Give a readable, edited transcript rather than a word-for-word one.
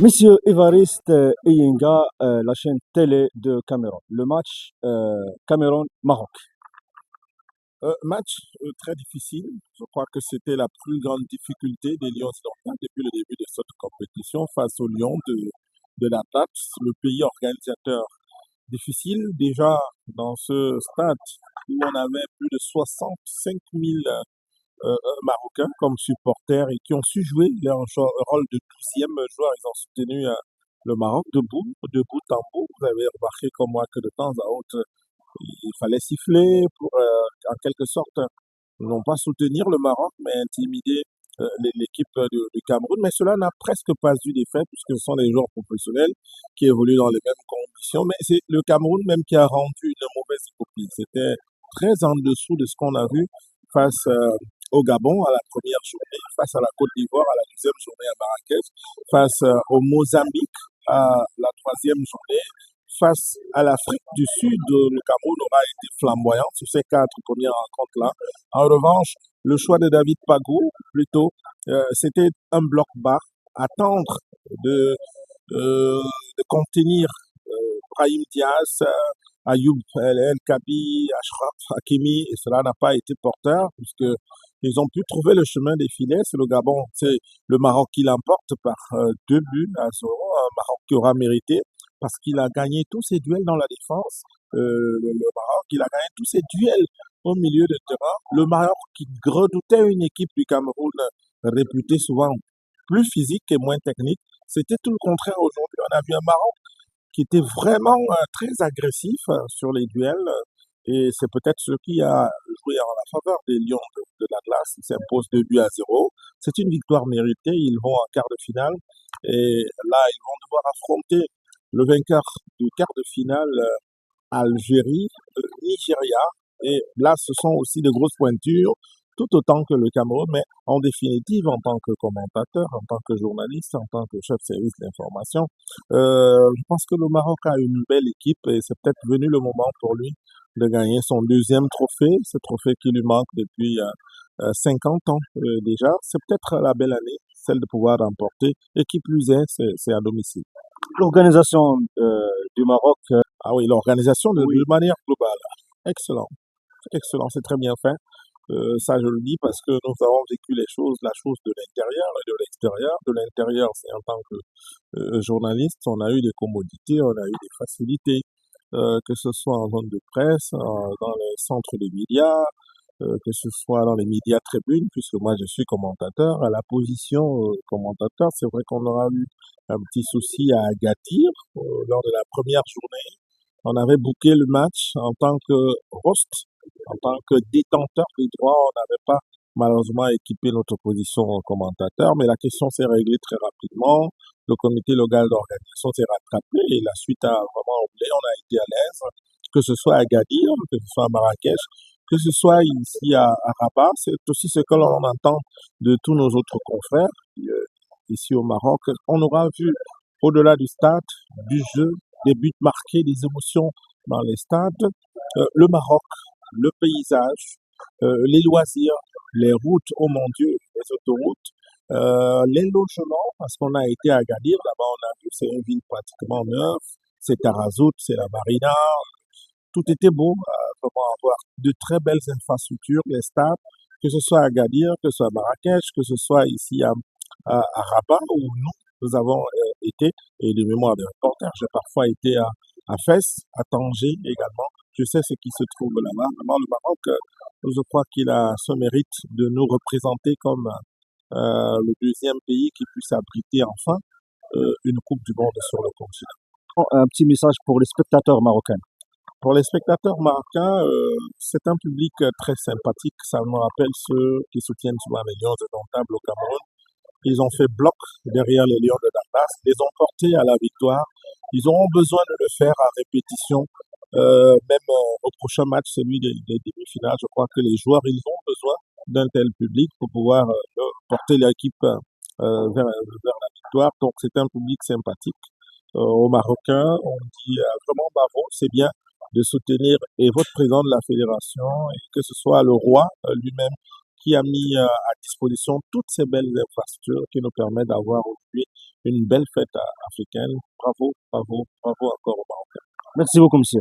Monsieur Évariste Eyinga, la chaîne télé de Cameroun. Le match Cameroun-Maroc. Match très difficile. Je crois que c'était la plus grande difficulté des Lions d'Orient depuis le début de cette compétition face aux Lions de la PAPS, le pays organisateur. Difficile déjà dans ce stade où on avait plus de 65 000 Marocains comme supporters et qui ont su jouer leur rôle de 12e joueur. Ils ont soutenu le Maroc de bout en bout. Vous avez remarqué comme moi que de temps à autre, il fallait siffler pour, en quelque sorte, non pas soutenir le Maroc, mais intimider l'équipe du Cameroun. Mais cela n'a presque pas eu d'effet puisque ce sont des joueurs professionnels qui évoluent dans les mêmes conditions. Mais c'est le Cameroun même qui a rendu une mauvaise copie. C'était très en dessous de ce qu'on a vu face au Gabon à la première journée, face à la Côte d'Ivoire à la deuxième journée à Marrakech, face au Mozambique à la troisième journée, face à l'Afrique du Sud. Le Cameroun aura été flamboyant sur ces quatre premières rencontres-là. En revanche, le choix de David Pagou, plutôt, c'était un bloc bas, attendre de, de contenir Brahim Diaz, Ayoub El Kabi, Ashraf Hakimi, et cela n'a pas été porteur, puisque ils ont pu trouver le chemin des filets. C'est le Gabon, c'est le Maroc qui l'emporte par 2 buts à 0. Un Maroc qui aura mérité parce qu'il a gagné tous ses duels dans la défense. Le Maroc, il a gagné tous ses duels au milieu de terrain. Le Maroc qui redoutait une équipe du Cameroun réputée souvent plus physique et moins technique. C'était tout le contraire aujourd'hui. On a vu un Maroc qui était vraiment très agressif sur les duels. Et c'est peut-être ce qui a joué en la faveur des Lions de l'Atlas. Ils s'imposent 2 buts à 0. C'est une victoire méritée. Ils vont en quart de finale. Et là, ils vont devoir affronter le vainqueur du quart de finale, Algérie, Nigeria. Et là, ce sont aussi de grosses pointures, tout autant que le Cameroun, mais en définitive, en tant que commentateur, en tant que journaliste, en tant que chef service d'information, je pense que le Maroc a une belle équipe et c'est peut-être venu le moment pour lui de gagner son deuxième trophée, ce trophée qui lui manque depuis 50 ans déjà. C'est peut-être la belle année, celle de pouvoir remporter, et qui plus est, c'est à domicile. L'organisation du Maroc, Ah oui, l'organisation oui, de manière globale, excellent, excellent, c'est très bien fait. Ça, je le dis parce que nous avons vécu la chose de l'intérieur et de l'extérieur. De l'intérieur, c'est en tant que journaliste, on a eu des commodités, on a eu des facilités, que ce soit en zone de presse, dans les centres de médias, que ce soit dans les médias tribunes, puisque moi je suis commentateur. À la position commentateur, c'est vrai qu'on aura eu un petit souci à Agadir lors de la première journée. On avait booké le match en tant que host, en tant que détenteur des droits. On n'avait pas malheureusement équipé notre position en commentateur, mais la question s'est réglée très rapidement. Le comité local d'organisation s'est rattrapé et la suite a vraiment roulé. On a été à l'aise, que ce soit à Agadir, que ce soit à Marrakech, que ce soit ici à Rabat. C'est aussi ce que l'on entend de tous nos autres confrères ici au Maroc. On aura vu au-delà du stade, du jeu, des buts marqués, des émotions dans les stades, le Maroc, le paysage, les loisirs, les routes, oh mon Dieu, les autoroutes, les logements, parce qu'on a été à Agadir, là-bas on a vu, c'est une ville pratiquement neuve, c'est Tarazout, c'est la Marina, tout était beau, vraiment avoir de très belles infrastructures, les stades, que ce soit à Agadir, que ce soit à Marrakech, que ce soit ici à Rabat, où nous avons été, et de mémoire de reporter, j'ai parfois été à Fès, à Tanger également. Je sais ce qui se trouve là-bas. Vraiment, le Maroc, je crois qu'il a ce mérite de nous représenter comme le deuxième pays qui puisse abriter enfin une Coupe du Monde sur le continent. un petit message pour les spectateurs marocains. Pour les spectateurs marocains, c'est un public très sympathique. Ça me rappelle ceux qui soutiennent souvent les Lions indomptables au Cameroun. Ils ont fait bloc derrière les Lions de Dallas, les ont portés à la victoire. Ils auront besoin de le faire à répétition, même au prochain match, celui des demi-finales. Je crois que les joueurs, ils ont besoin d'un tel public pour pouvoir porter l'équipe vers la victoire. Donc c'est un public sympathique. Aux Marocains, on dit vraiment bravo, c'est bien de soutenir et votre président de la fédération et que ce soit le roi lui-même qui a mis à disposition toutes ces belles infrastructures qui nous permettent d'avoir aujourd'hui une belle fête africaine. Bravo, bravo, bravo encore au Maroc. Merci beaucoup, monsieur.